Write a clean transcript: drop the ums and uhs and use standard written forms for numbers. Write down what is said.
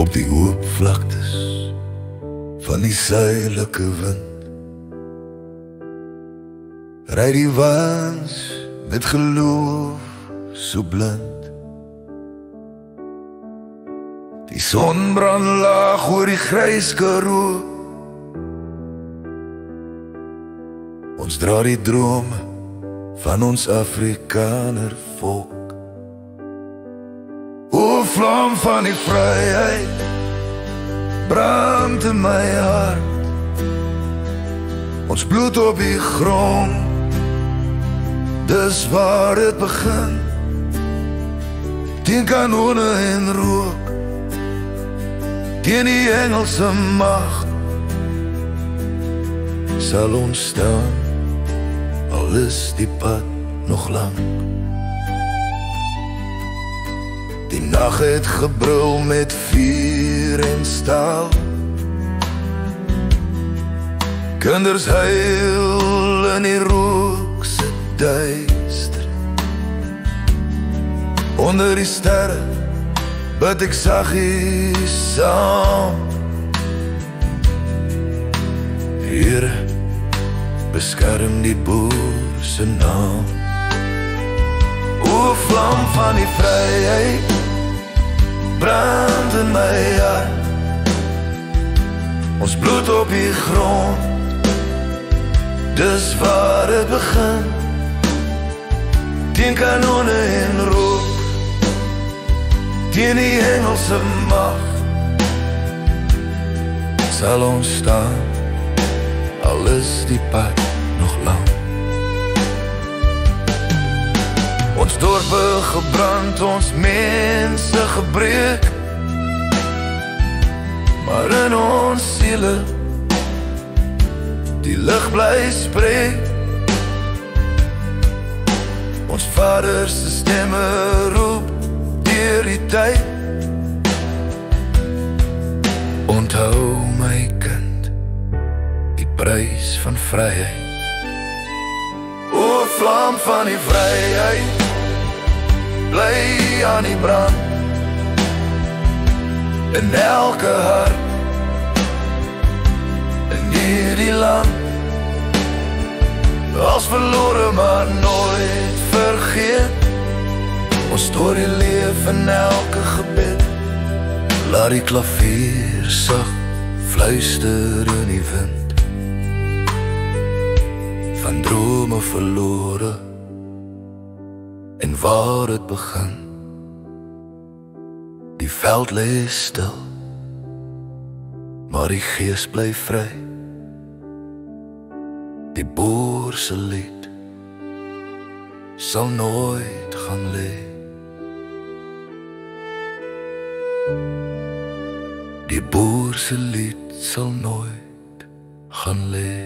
Op die oop vlaktes van die suidelike wind ry die waans met geloof so blind. Die son brand laag oor die grys Karoo. Ons dra die drome van ons Afrikaner volk. O vlam van die vryheid brand in my hart. Ons bloed op die grond, dis waar het begin. Teen kanone en rook, teen die Engelse mag sal ons staan, al is die pad nog lang. Die nacht het gebrul met vuur en staal. Kinders huil in die rookse duister. Onder die sterre bid ek saggies saam. Here, beskerm die boer se naam. O vlam van die vryheid brand in my hart. Ons bloed op die grond, dis waar het begin. Teen kanone en rook, teen die Engelse mag sal ons staan, al is die pad nog lang. Ons dorpe gebrand, ons mense gebreek, maar in ons siele die lig bly spreek. Ons vaders se stemme roep deur die tyd. Onthou my kind, die prys van vryheid. O vlam van die vryheid bly aan die brand in elke hart in hierdie land. Als verlore maar nooit vergeet, ons storie leef in elke gebed. Laat die klavier sag fluister in die wind, van drome verlore en waar het begin. Die veld lees stil, maar die gees bly vry. Die boer se lied sal nooit gaan lê. Die boer se lied sal nooit gaan lê.